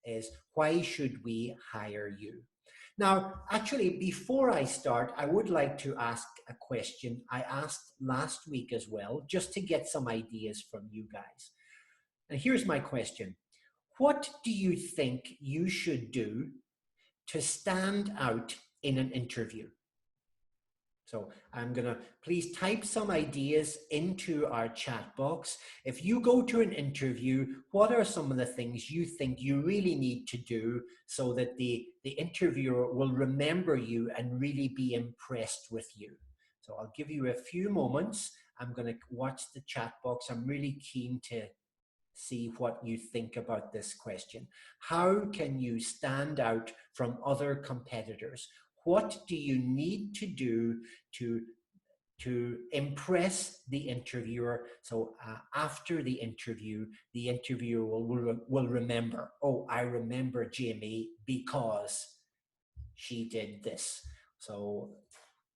is, why should we hire you? Now, actually, before I start, I would like to ask a question I asked last week as well, just to get some ideas from you guys. And here's my question. What do you think you should do to stand out in an interview? So I'm going to please type some ideas into our chat box. If you go to an interview, what are some of the things you think you really need to do so that the interviewer will remember you and really be impressed with you? So I'll give you a few moments. I'm going to watch the chat box. I'm really keen to see what you think about this question. How can you stand out from other competitors? What do you need to do to impress the interviewer? So after the interviewer will remember, oh, I remember Jamie because she did this. So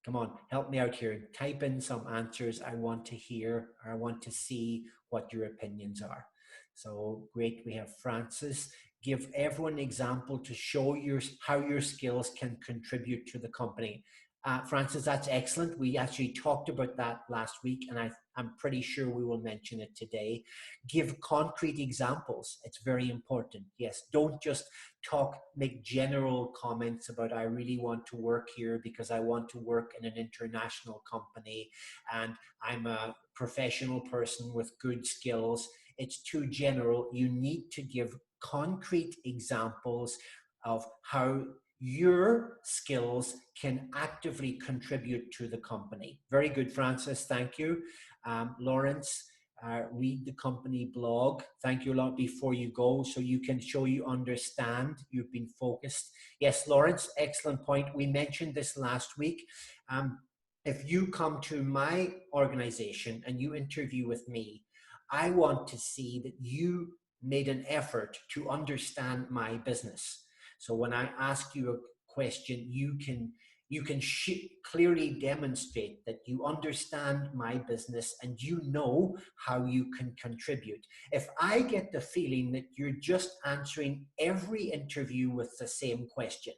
come on, help me out here. Type in some answers. I want to hear, or I want to see what your opinions are. So great, we have Francis. Give everyone an example to show how your skills can contribute to the company. Francis, that's excellent. We actually talked about that last week, and I'm pretty sure we will mention it today. Give concrete examples. It's very important. Yes, don't just make general comments about, I really want to work here because I want to work in an international company and I'm a professional person with good skills. It's too general. You need to give concrete examples of how your skills can actively contribute to the company. Very good, Francis. Thank you. Lawrence, read the company blog. Thank you a lot before you go, so you can show you understand. You've been focused. Yes, Lawrence, excellent point. We mentioned this last week. If you come to my organization and you interview with me, I want to see that you made an effort to understand my business. So when I ask you a question, you can clearly demonstrate that you understand my business and you know how you can contribute. If I get the feeling that you're just answering every interview with the same question,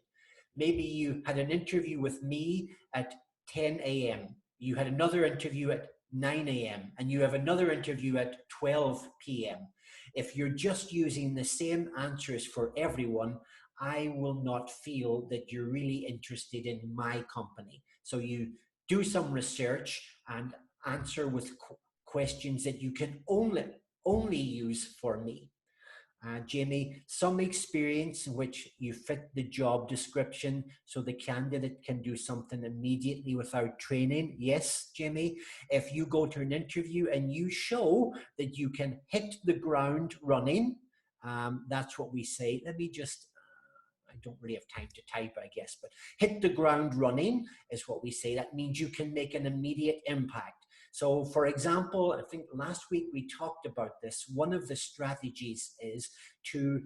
maybe you had an interview with me at 10 a.m., you had another interview at 9 a.m., and you have another interview at 12 p.m. If you're just using the same answers for everyone, I will not feel that you're really interested in my company. So you do some research and answer with questions that you can only use for me. Jamie, some experience in which you fit the job description so the candidate can do something immediately without training. Yes, Jamie, if you go to an interview and you show that you can hit the ground running, that's what we say. Let me just, I don't really have time to type, I guess, but hit the ground running is what we say. That means you can make an immediate impact. So for example, I think last week we talked about this. One of the strategies is to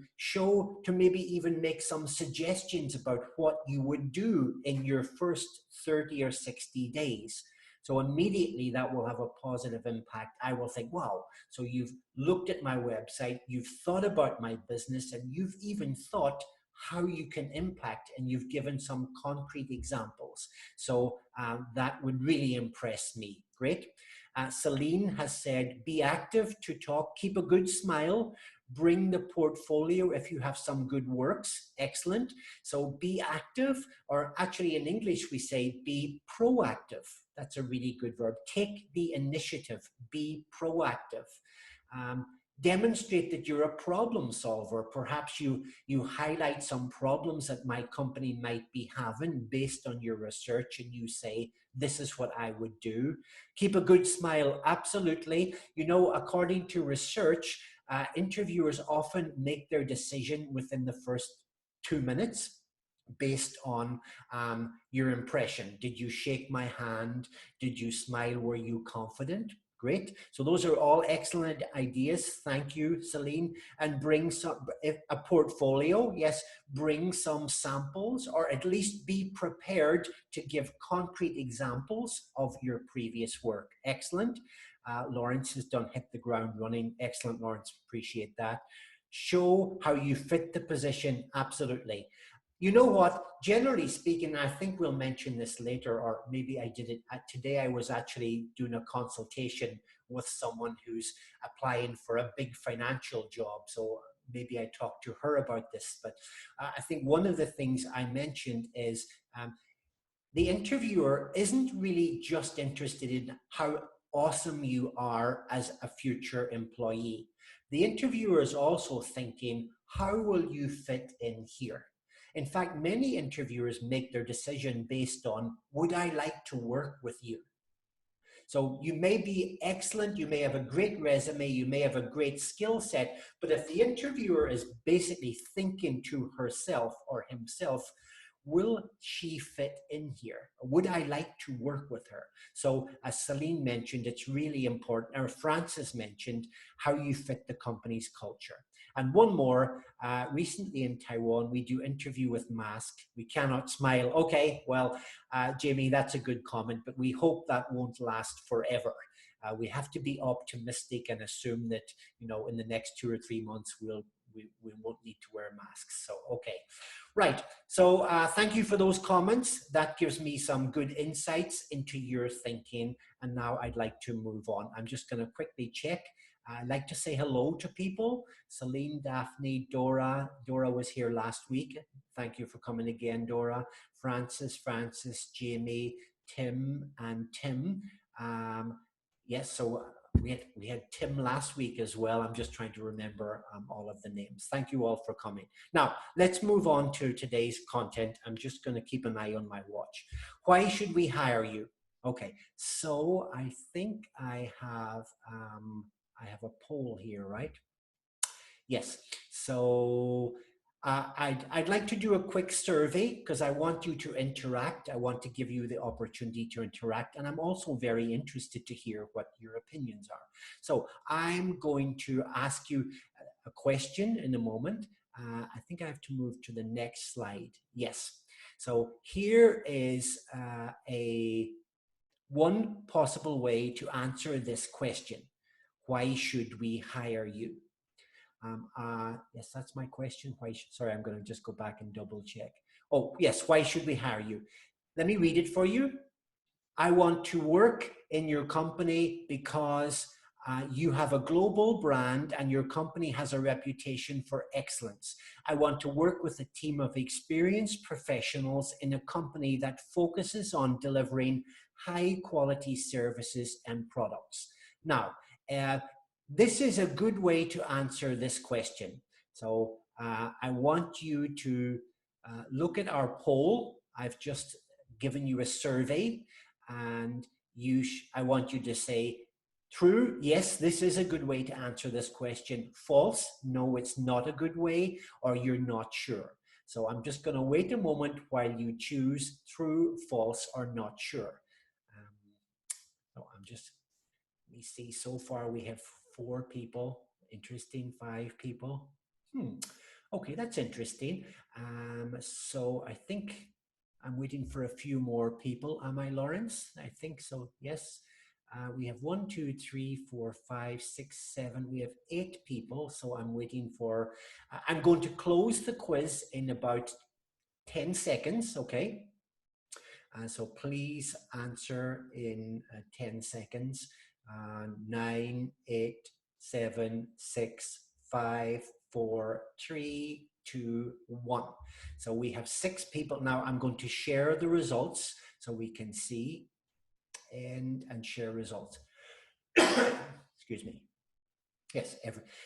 maybe even make some suggestions about what you would do in your first 30 or 60 days. So immediately that will have a positive impact. I will think, wow, so you've looked at my website, you've thought about my business, and you've even thought how you can impact, and you've given some concrete examples. So that would really impress me. Great. Celine has said, be active to talk, keep a good smile, bring the portfolio if you have some good works. Excellent. So be active, or actually in English we say be proactive. That's a really good verb. Take the initiative, be proactive. Demonstrate that you're a problem solver. Perhaps you highlight some problems that my company might be having based on your research, and you say, this is what I would do. Keep a good smile. Absolutely. You know, according to research, interviewers often make their decision within the first 2 minutes based on your impression. Did you shake my hand? Did you smile? Were you confident? Great. So those are all excellent ideas. Thank you, Celine. And bring a portfolio. Yes, bring some samples, or at least be prepared to give concrete examples of your previous work. Excellent. Lawrence has done hit the ground running. Excellent, Lawrence. Appreciate that. Show how you fit the position. Absolutely. You know what? Generally speaking, I think we'll mention this later, or maybe I did it today. I was actually doing a consultation with someone who's applying for a big financial job. So maybe I talked to her about this. But I think one of the things I mentioned is the interviewer isn't really just interested in how awesome you are as a future employee. The interviewer is also thinking, how will you fit in here? In fact, many interviewers make their decision based on, would I like to work with you? So you may be excellent, you may have a great resume, you may have a great skill set, but if the interviewer is basically thinking to herself or himself, will she fit in here? Would I like to work with her? So as Celine mentioned, it's really important, or Francis mentioned, how you fit the company's culture. And one more, recently in Taiwan, we do interview with mask. We cannot smile. Okay, well, Jamie, that's a good comment, but we hope that won't last forever. We have to be optimistic and assume that, you know, in the next 2 or 3 months, we won't need to wear masks. So, okay. Right. So thank you for those comments. That gives me some good insights into your thinking. And now I'd like to move on. I'm just going to quickly check. I'd like to say hello to people. Celine, Daphne, Dora. Dora was here last week. Thank you for coming again, Dora. Francis, Jamie, Tim, and Tim. Yes, so we had Tim last week as well. I'm just trying to remember all of the names. Thank you all for coming. Now, let's move on to today's content. I'm just going to keep an eye on my watch. Why should we hire you? Okay, so I think I have a poll here, right? Yes. So I'd like to do a quick survey because I want you to interact. I want to give you the opportunity to interact. And I'm also very interested to hear what your opinions are. So I'm going to ask you a question in a moment. I think I have to move to the next slide. Yes. So here is one possible way to answer this question. Why should we hire you? Yes, that's my question. Sorry, I'm going to just go back and double check. Oh, yes, why should we hire you? Let me read it for you. I want to work in your company because you have a global brand and your company has a reputation for excellence. I want to work with a team of experienced professionals in a company that focuses on delivering high quality services and products. Now, this is a good way to answer this question. So I want you to look at our poll. I've just given you a survey and I want you to say true, yes, this is a good way to answer this question. False, no, it's not a good way, or you're not sure. So I'm just going to wait a moment while you choose true, false, or not sure. So let me see, so far we have 4 people. Interesting, 5 people. Okay, that's interesting. So I think I'm waiting for a few more people. Am I, Lawrence? I think so, yes. We have 1, 2, 3, 4, 5, 6, 7. We have 8 people. So I'm waiting for, I'm going to close the quiz in about 10 seconds, okay? So please answer in 10 seconds. 9, 8, 7, 6, 5, 4, 3, 2, 1. So we have 6 people. Now I'm going to share the results so we can see and share results. Excuse me. Yes,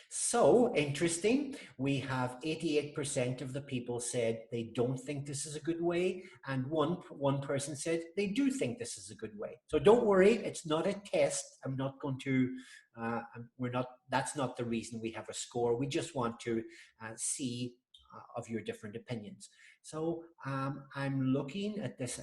so interesting. We have 88% of the people said they don't think this is a good way, and one person said they do think this is a good way. So don't worry, it's not a test. I'm not going to. That's not the reason we have a score. We just want to see of your different opinions. So I'm looking at this.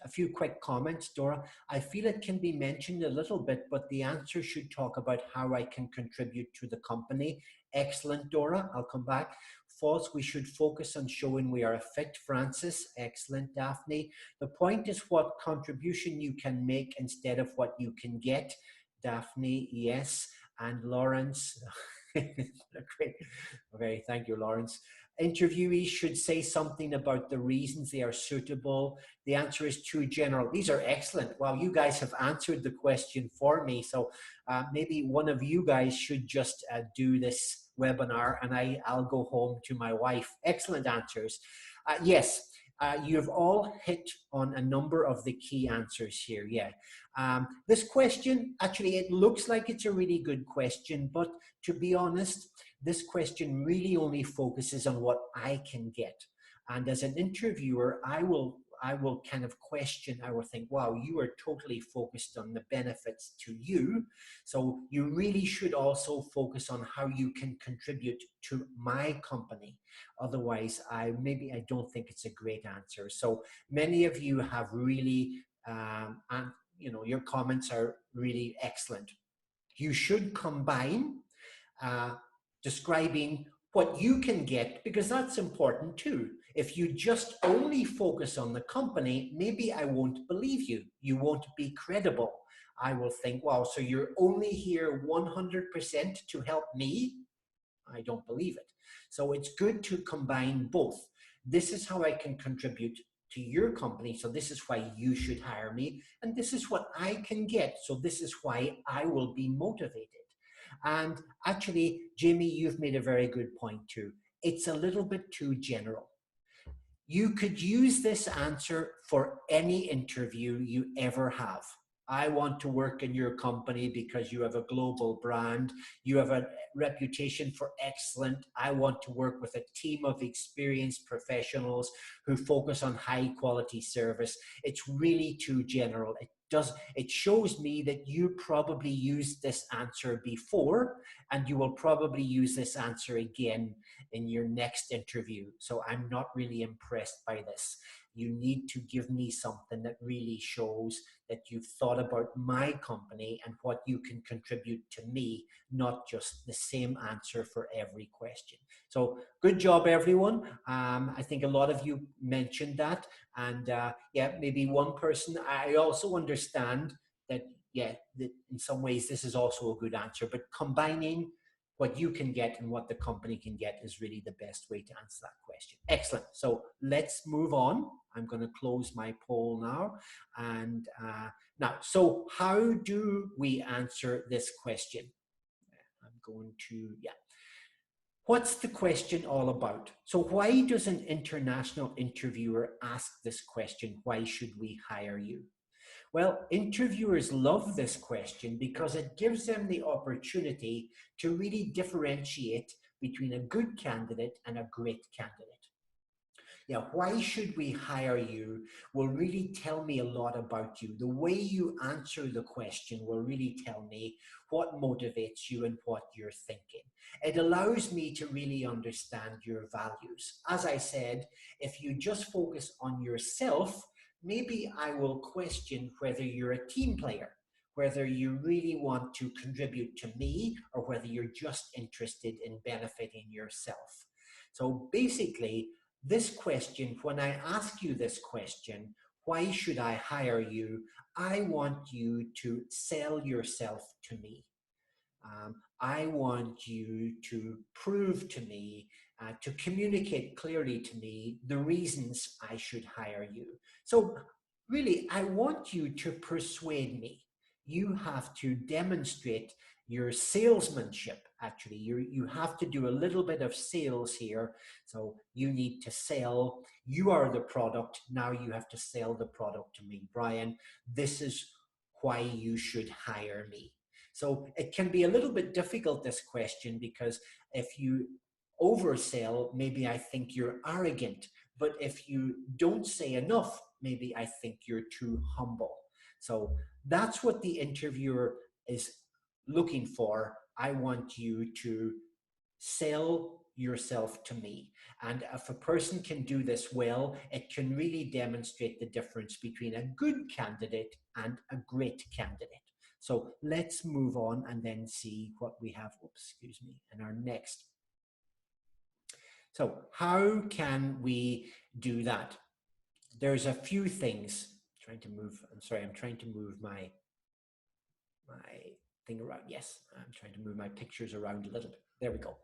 A few quick comments, Dora. I feel it can be mentioned a little bit, but the answer should talk about how I can contribute to the company. Excellent, Dora. I'll come back. False, we should focus on showing we are a fit. Francis, excellent. Daphne, the point is what contribution you can make instead of what you can get. Daphne, yes. And Lawrence, Great. Okay, thank you, Lawrence. Interviewees should say something about the reasons they are suitable. The answer is too general. These are excellent. Wow, you guys have answered the question for me. So maybe one of you guys should just do this webinar and I'll go home to my wife. Excellent answers. Yes, you've all hit on a number of the key answers here. Yeah. This question, actually, it looks like it's a really good question, but to be honest, this question really only focuses on what I can get. And as an interviewer, I will kind of question, I will think, wow, you are totally focused on the benefits to you. So you really should also focus on how you can contribute to my company. Otherwise, I don't think it's a great answer. So many of you have really, and you know, your comments are really excellent. You should combine uh, describing what you can get, because that's important too. If you just only focus on the company, maybe I won't believe you. You won't be credible. I will think, wow, so you're only here 100% to help me? I don't believe it. So it's good to combine both. This is how I can contribute to your company, so this is why you should hire me, and this is what I can get, so this is why I will be motivated. And actually, Jamie, you've made a very good point too. It's a little bit too general. You could use this answer for any interview you ever have. I want to work in your company because you have a global brand. You have a reputation for excellent. I want to work with a team of experienced professionals who focus on high quality service. It's really too general. It shows me that you probably used this answer before, and you will probably use this answer again in your next interview. So I'm not really impressed by this. You need to give me something that really shows that you've thought about my company and what you can contribute to me, not just the same answer for every question. So good job, everyone. I think a lot of you mentioned that. And yeah, maybe one person, I also understand that, yeah, that in some ways this is also a good answer, but combining what you can get and what the company can get is really the best way to answer that question. Excellent. So let's move on. I'm going to close my poll now. And now, so how do we answer this question? I'm going to, yeah. What's the question all about? So why does an international interviewer ask this question? Why should we hire you? Well, interviewers love this question because it gives them the opportunity to really differentiate between a good candidate and a great candidate. Yeah, why should we hire you will really tell me a lot about you. The way you answer the question will really tell me what motivates you and what you're thinking. It allows me to really understand your values. As I said, if you just focus on yourself, maybe I will question whether you're a team player, whether you really want to contribute to me, or whether you're just interested in benefiting yourself. So basically, this question, when I ask you this question, why should I hire you? I want you to sell yourself to me. I want you to prove to me, to communicate clearly to me the reasons I should hire you. So really, I want you to persuade me. You have to demonstrate your salesmanship. Actually, you have to do a little bit of sales here. So you need to sell. You are the product. Now you have to sell the product to me. Brian, this is why you should hire me. So it can be a little bit difficult, this question, because if you oversell, maybe I think you're arrogant. But if you don't say enough, maybe I think you're too humble. So that's what the interviewer is looking for. I want you to sell yourself to me. And if a person can do this well, it can really demonstrate the difference between a good candidate and a great candidate. So let's move on and then see what we have, in our next. So how can we do that? There's a few things. I'm trying to move my thing around. Yes, I'm trying to move my pictures around a little bit. There we go.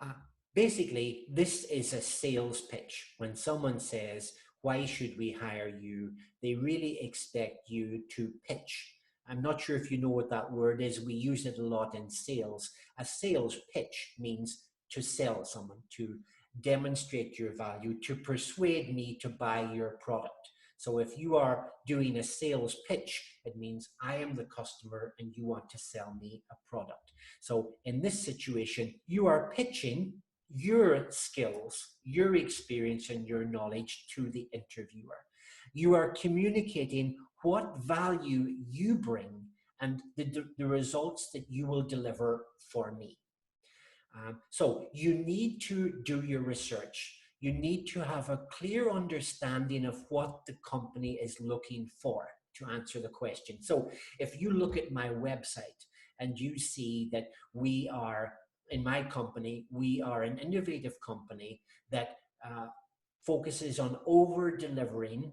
Uh, Basically, this is a sales pitch. When someone says, why should we hire you? They really expect you to pitch. I'm not sure if you know what that word is. We use it a lot in sales. A sales pitch means to sell someone, to demonstrate your value, to persuade me to buy your product. So if you are doing a sales pitch, it means I am the customer and you want to sell me a product. So in this situation, you are pitching your skills, your experience, and your knowledge to the interviewer. You are communicating what value you bring and the results that you will deliver for me. So you need to do your research. You need to have a clear understanding of what the company is looking for to answer the question. So if you look at my website and you see that we are, in my company, we are an innovative company that focuses on over delivering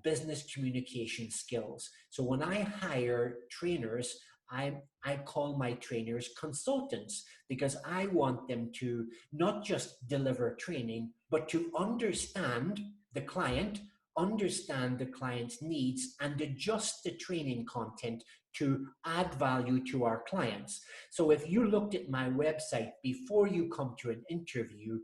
business communication skills. So when I hire trainers, I call my trainers consultants because I want them to not just deliver training, but to understand the client, understand the client's needs, and adjust the training content to add value to our clients. So if you looked at my website before you come to an interview,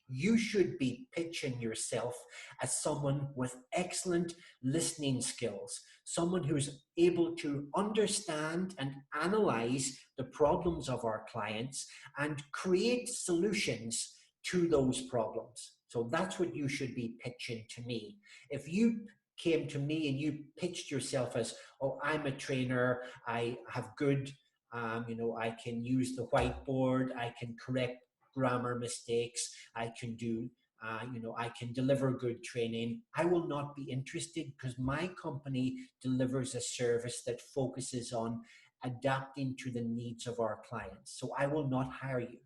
you should be pitching yourself as someone with excellent listening skills, someone who's able to understand and analyze the problems of our clients and create solutions to those problems. So that's what you should be pitching to me. If you came to me and you pitched yourself as, oh, I'm a trainer, I have good, I can use the whiteboard, I can correct grammar mistakes, I can do, I can deliver good training, I will not be interested because my company delivers a service that focuses on adapting to the needs of our clients. So I will not hire you.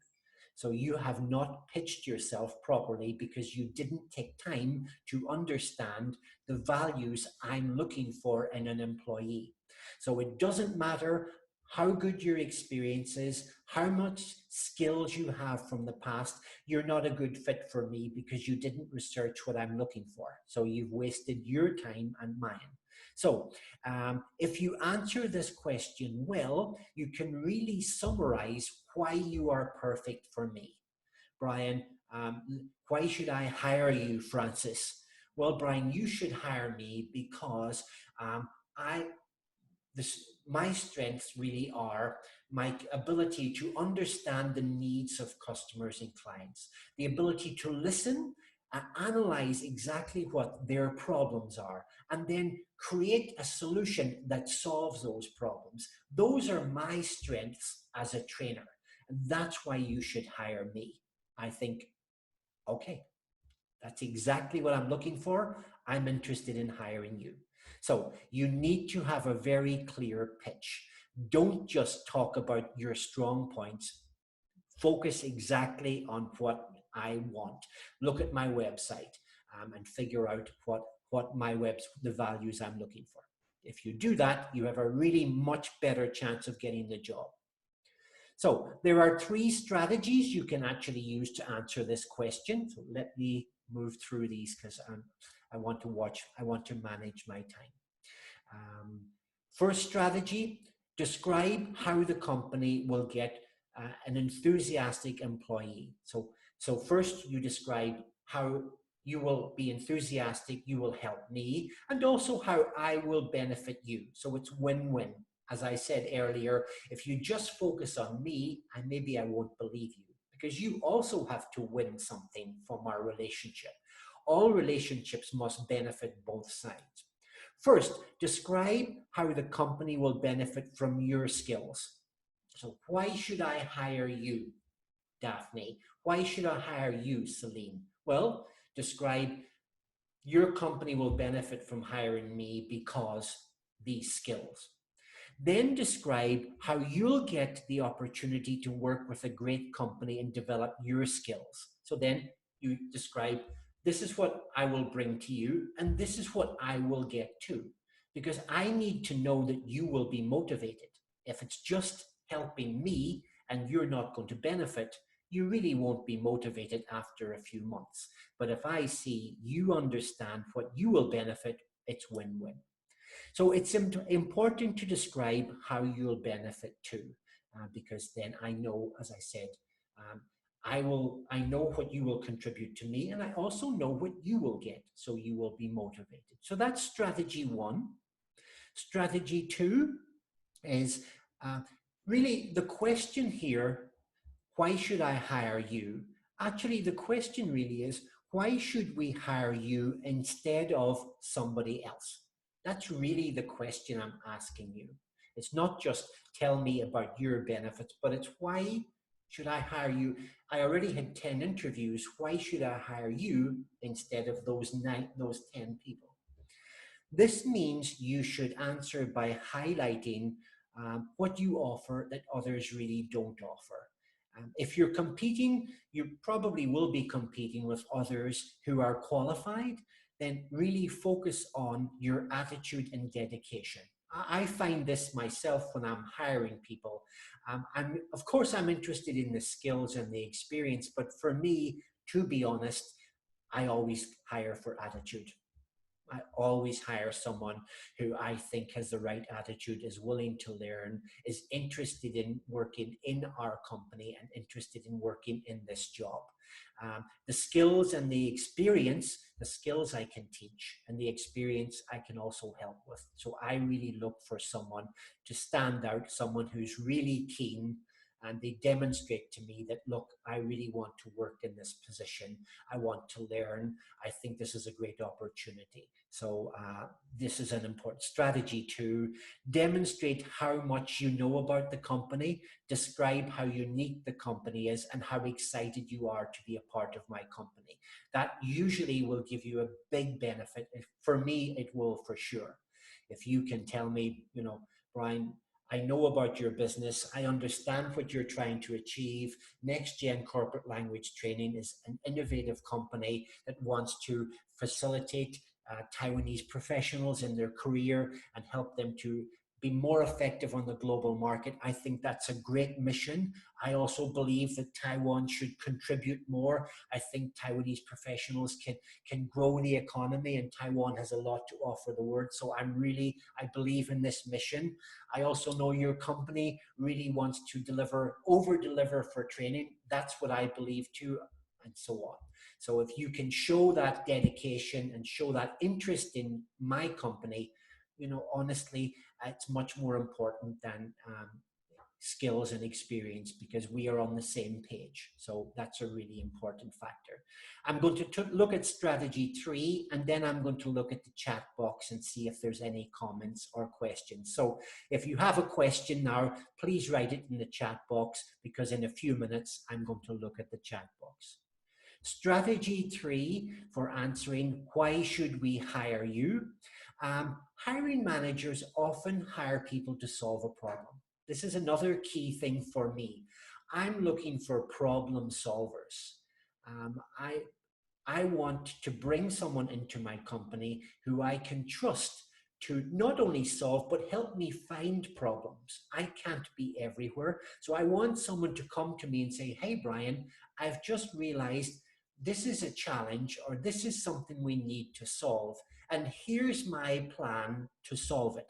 So you have not pitched yourself properly because you didn't take time to understand the values I'm looking for in an employee. So it doesn't matter how good your experience is, how much skills you have from the past, you're not a good fit for me because you didn't research what I'm looking for. So you've wasted your time and mine. So if you answer this question well, you can really summarize why you are perfect for me. Brian, why should I hire you, Francis? Well, Brian, you should hire me because I my strengths really are my ability to understand the needs of customers and clients, the ability to listen and analyze exactly what their problems are, and then create a solution that solves those problems. Those are my strengths as a trainer. And that's why you should hire me. I think, okay, that's exactly what I'm looking for. I'm interested in hiring you. So you need to have a very clear pitch. Don't just talk about your strong points. Focus exactly on what I want. Look at my website and figure out what the values I'm looking for. If you do that, you have a really much better chance of getting the job. So there are 3 strategies you can actually use to answer this question. So let me move through these because I want to manage my time. First strategy, describe how the company will get an enthusiastic employee. So first you describe how you will be enthusiastic, you will help me, and also how I will benefit you. So it's win-win. As I said earlier, if you just focus on me, maybe I won't believe you because you also have to win something from our relationship. All relationships must benefit both sides. First, describe how the company will benefit from your skills. So why should I hire you, Daphne? Why should I hire you, Celine? Well, describe your company will benefit from hiring me because these skills. Then describe how you'll get the opportunity to work with a great company and develop your skills. So then you describe, this is what I will bring to you, and this is what I will get too, because I need to know that you will be motivated. If it's just helping me and you're not going to benefit, you really won't be motivated after a few months. But if I see you understand what you will benefit, it's win-win. So it's important to describe how you'll benefit too, because then I know, as I said, um, I know what you will contribute to me, and I also know what you will get, so you will be motivated. So that's strategy one. Strategy two is uh, really the question here, why should I hire you? Actually, the question really is, why should we hire you instead of somebody else? That's really the question I'm asking you. It's not just tell me about your benefits, but it's why should I hire you? I already had 10 interviews. Why should I hire you instead of those 10 people? This means you should answer by highlighting what you offer that others really don't offer. If you're competing, you probably will be competing with others who are qualified, then really focus on your attitude and dedication. I find this myself when I'm hiring people. Of course, I'm interested in the skills and the experience, but for me, to be honest, I always hire for attitude. I always hire someone who I think has the right attitude, is willing to learn, is interested in working in our company and interested in working in this job. The skills and the skills I can teach, and the experience I can also help with. So I really look for someone to stand out, someone who's really keen, and they demonstrate to me that, look, I really want to work in this position. I want to learn. I think this is a great opportunity. So this is an important strategy to demonstrate how much you know about the company, describe how unique the company is, and how excited you are to be a part of my company. That usually will give you a big benefit. For me, it will for sure. If you can tell me, Brian, I know about your business. I understand what you're trying to achieve. NextGen Corporate Language Training is an innovative company that wants to facilitate Taiwanese professionals in their career and help them to be more effective on the global market. I think that's a great mission. I also believe that Taiwan should contribute more. I think Taiwanese professionals can grow the economy, and Taiwan has a lot to offer the world. So I believe in this mission. I also know your company really wants to over deliver for training. That's what I believe too, and so on. So if you can show that dedication and show that interest in my company, honestly, it's much more important than skills and experience, because we are on the same page. So that's a really important factor. I'm going to look at strategy 3, and then I'm going to look at the chat box and see if there's any comments or questions. So if you have a question now, please write it in the chat box, because in a few minutes, I'm going to look at the chat box. Strategy 3 for answering why should we hire you? Hiring managers often hire people to solve a problem. This is another key thing for me. I'm looking for problem solvers. I want to bring someone into my company who I can trust to not only solve, but help me find problems. I can't be everywhere. So I want someone to come to me and say, hey, Brian, I've just realized this is a challenge, or this is something we need to solve, and here's my plan to solve it.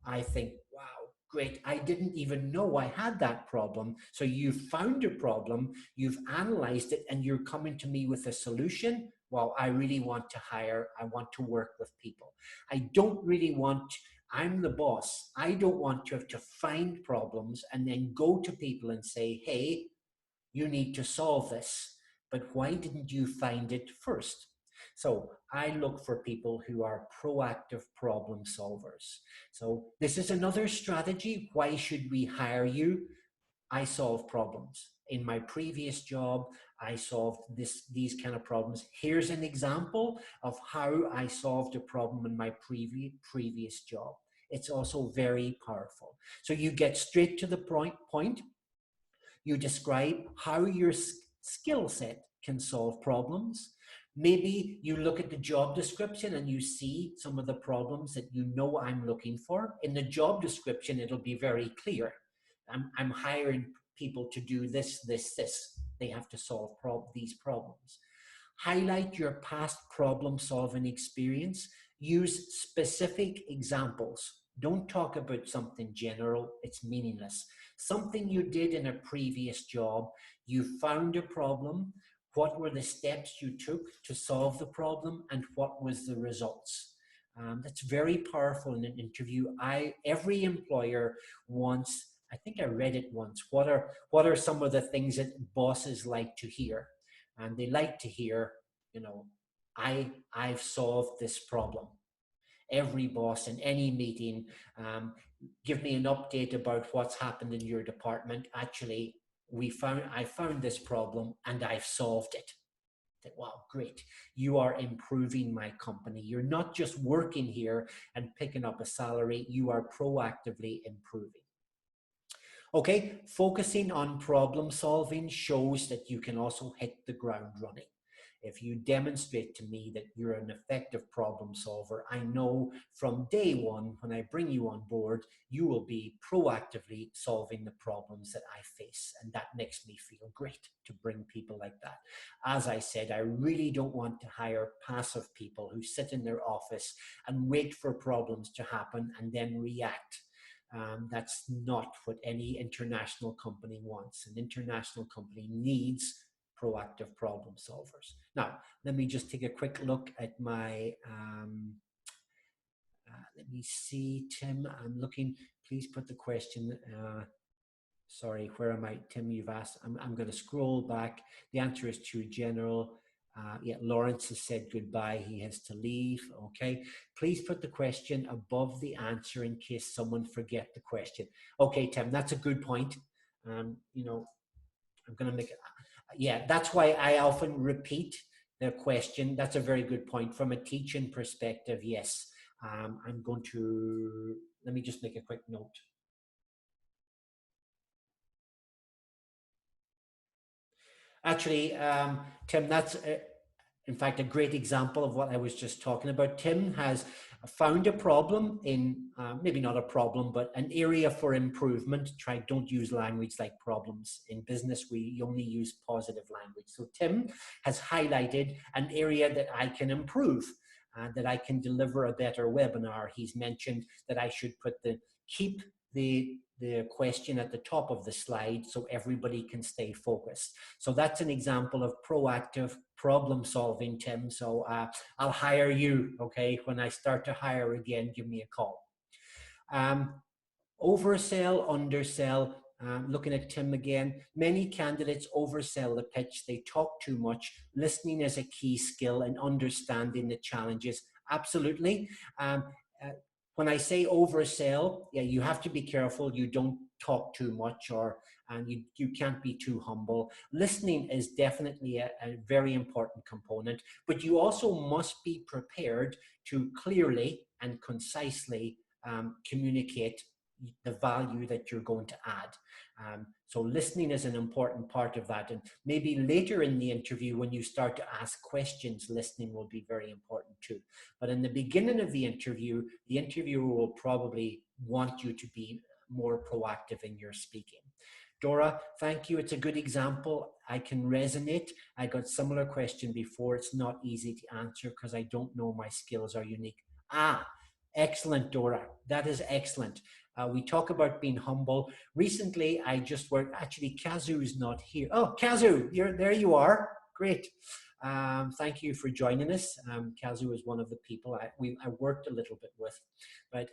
I think, wow, great. I didn't even know I had that problem. So you've found a problem, you've analyzed it, and you're coming to me with a solution. Well, I really want to hire, I want to work with people. I'm the boss. I don't want to have to find problems and then go to people and say, hey, you need to solve this. But why didn't you find it first? So I look for people who are proactive problem solvers. So this is another strategy. Why should we hire you? I solve problems. In my previous job, I solved these kind of problems. Here's an example of how I solved a problem in my previous job. It's also very powerful. So you get straight to the point. You describe how your skill set can solve problems. Maybe you look at the job description and you see some of the problems that you know I'm looking for. In the job description, it'll be very clear. I'm hiring people to do this, this, this. They have to solve these problems. Highlight your past problem solving experience. Use specific examples. Don't talk about something general, it's meaningless. Something you did in a previous job, you found a problem, what were the steps you took to solve the problem, and what was the results. That's very powerful in an interview. Every employer wants, I think I read it once, what are some of the things that bosses like to hear? And they like to hear, you know, I've solved this problem. Every boss in any meeting, give me an update about what's happened in your department. Actually, I found this problem and I've solved it. Wow, great. You are improving my company. You're not just working here and picking up a salary, you are proactively improving. Okay, focusing on problem solving shows that you can also hit the ground running. If you demonstrate to me that you're an effective problem solver, I know from day one, when I bring you on board, you will be proactively solving the problems that I face. And that makes me feel great to bring people like that. As I said, I really don't want to hire passive people who sit in their office and wait for problems to happen and then react. That's not what any international company wants. An international company needs proactive problem solvers. Now, let me just take a quick look at my, let me see, Tim, I'm looking, please put the question, sorry, where am I? Tim, you've asked, I'm going to scroll back. The answer is too general. Yeah, Lawrence has said goodbye. He has to leave. Okay. Please put the question above the answer in case someone forget the question. Okay, Tim, that's a good point. You know, I'm going to make it. Yeah, that's why I often repeat the question. That's a very good point. From a teaching perspective, yes. I'm going to, let me just make a quick note. Actually, Tim, that's in fact a great example of what I was just talking about. Tim has found a problem in, maybe not a problem, but an area for improvement. Don't use language like problems. In business, we only use positive language. So Tim has highlighted an area that I can improve, that I can deliver a better webinar. He's mentioned that I should keep the question at the top of the slide so everybody can stay focused. So that's an example of proactive problem solving, Tim. So I'll hire you, okay? When I start to hire again, give me a call. Oversell, undersell. Looking at Tim again, many candidates oversell the pitch. They talk too much. Listening is a key skill and understanding the challenges. Absolutely. When I say oversell, yeah, you have to be careful. You don't talk too much, and you can't be too humble. Listening is definitely a very important component, but you also must be prepared to clearly and concisely communicate the value that you're going to add. So listening is an important part of that. And maybe later in the interview, when you start to ask questions, listening will be very important too. But in the beginning of the interviewer will probably want you to be more proactive in your speaking. Dora, thank you. It's a good example. I can resonate. I got a similar question before. It's not easy to answer because I don't know my skills are unique. Excellent, Dora. That is excellent. We talk about being humble. Recently, I just worked, actually, Kazu's not here. Oh, Kazu, there you are. Great. Thank you for joining us. Kazu is one of the people I worked a little bit with. But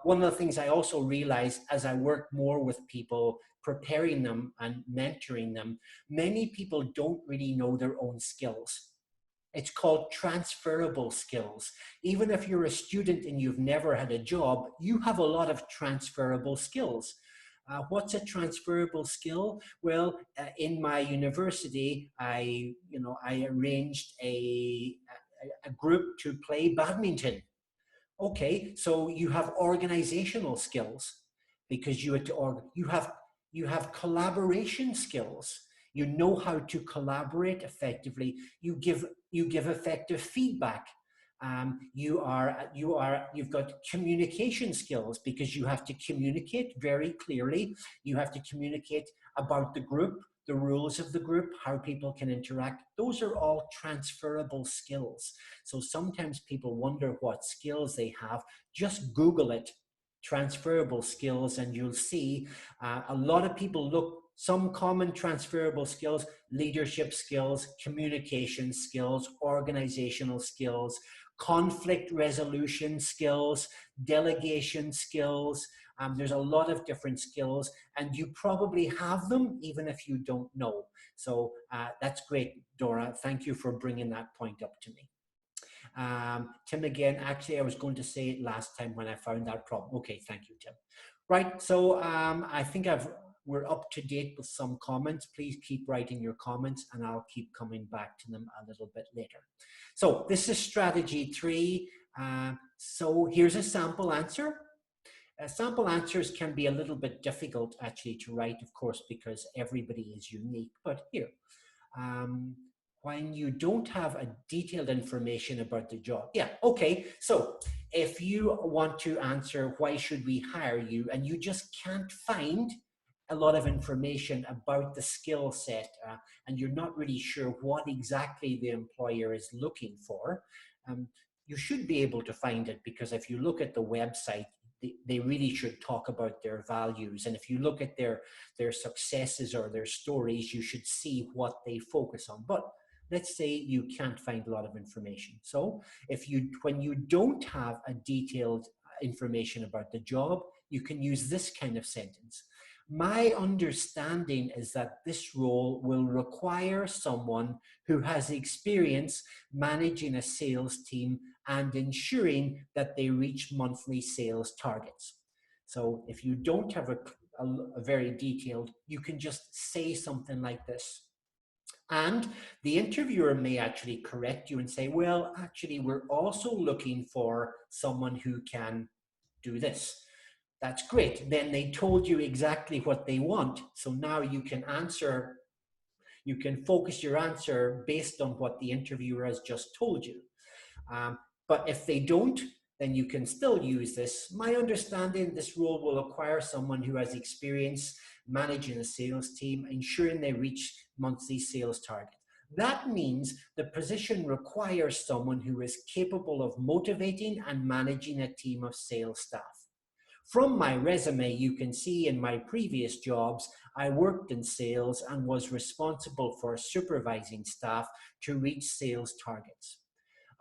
one of the things I also realized as I work more with people, preparing them and mentoring them, many people don't really know their own skills. It's called transferable skills. Even if you're a student and you've never had a job, you have a lot of transferable skills. What's a transferable skill? Well, in my university, I arranged a group to play badminton. Okay, so you have organizational skills because you have collaboration skills. you know how to collaborate effectively, you give effective feedback. You've got communication skills because you have to communicate very clearly. You have to communicate about the group, the rules of the group, how people can interact. Those are all transferable skills. So sometimes people wonder what skills they have. Just Google it, transferable skills, and you'll see a lot of people look, some common transferable skills: leadership skills, communication skills, organizational skills, conflict resolution skills, delegation skills. There's a lot of different skills, and you probably have them even if you don't know. So that's great, Dora. Thank you for bringing that point up to me. Tim again, actually, I was going to say it last time when I found that problem. Okay, thank you, Tim. Right, so I think we're up to date with some comments. Please keep writing your comments and I'll keep coming back to them a little bit later. So this is strategy 3. So here's a sample answer. Sample answers can be a little bit difficult actually to write, of course, because everybody is unique, but here. When you don't have a detailed information about the job. Yeah, okay, so if you want to answer why should we hire you and you just can't find a lot of information about the skill set and you're not really sure what exactly the employer is looking for, you should be able to find it, because if you look at the website, they really should talk about their values. And if you look at their successes or their stories, you should see what they focus on. But let's say you can't find a lot of information. So when you don't have a detailed information about the job, you can use this kind of sentence. My understanding is that this role will require someone who has experience managing a sales team and ensuring that they reach monthly sales targets. So if you don't have a very detailed, you can just say something like this. And the interviewer may actually correct you and say, well, actually, we're also looking for someone who can do this. That's great. Then they told you exactly what they want. So now you can answer, you can focus your answer based on what the interviewer has just told you. But if they don't, then you can still use this. My understanding, this role will acquire someone who has experience managing a sales team, ensuring they reach monthly sales target. That means the position requires someone who is capable of motivating and managing a team of sales staff. From my resume, you can see in my previous jobs, I worked in sales and was responsible for supervising staff to reach sales targets.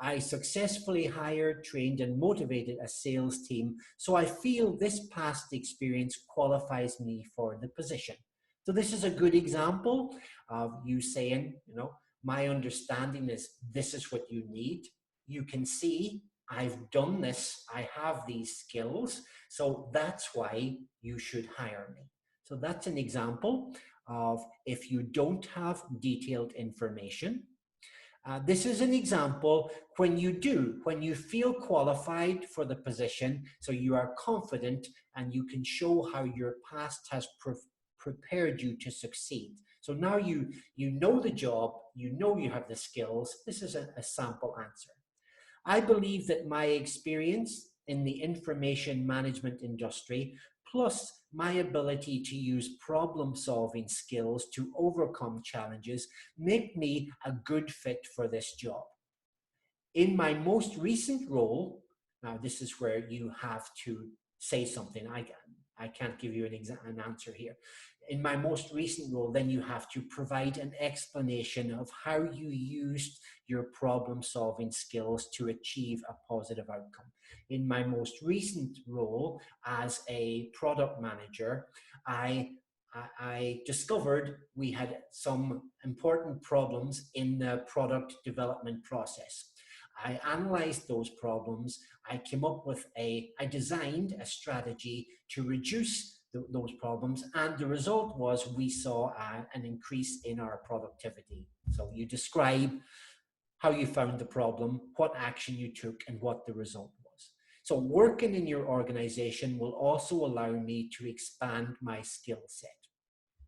I successfully hired, trained, and motivated a sales team, so I feel this past experience qualifies me for the position. So this is a good example of you saying, my understanding is this is what you need. You can see I've done this, I have these skills, so that's why you should hire me. So that's an example of if you don't have detailed information. This is an example when you feel qualified for the position, so you are confident and you can show how your past has prepared you to succeed. So now you know the job, you have the skills. This is a sample answer. I believe that my experience in the information management industry, plus my ability to use problem-solving skills to overcome challenges, make me a good fit for this job. In my most recent role, now this is where you have to say something. I can't give you an answer here. In my most recent role, then you have to provide an explanation of how you used your problem-solving skills to achieve a positive outcome. In my most recent role as a product manager, I discovered we had some important problems in the product development process. I analyzed those problems. I came up with I designed a strategy to reduce those problems, and the result was we saw an increase in our productivity. So you describe how you found the problem, what action you took, and what the result was. So working in your organization will also allow me to expand my skill set.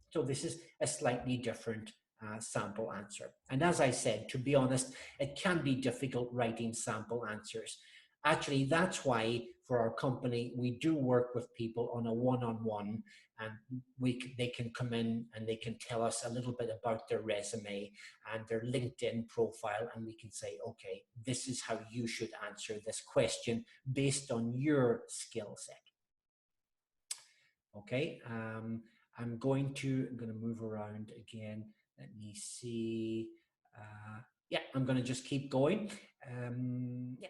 So this is a slightly different sample answer. And as I said, to be honest, it can be difficult writing sample answers. Actually, that's why for our company, we do work with people on a one-on-one, and they can come in and they can tell us a little bit about their resume and their LinkedIn profile, and we can say, okay, this is how you should answer this question based on your skill set. Okay, I'm going to move around again. Let me see. Yeah, I'm going to just keep going. Yeah,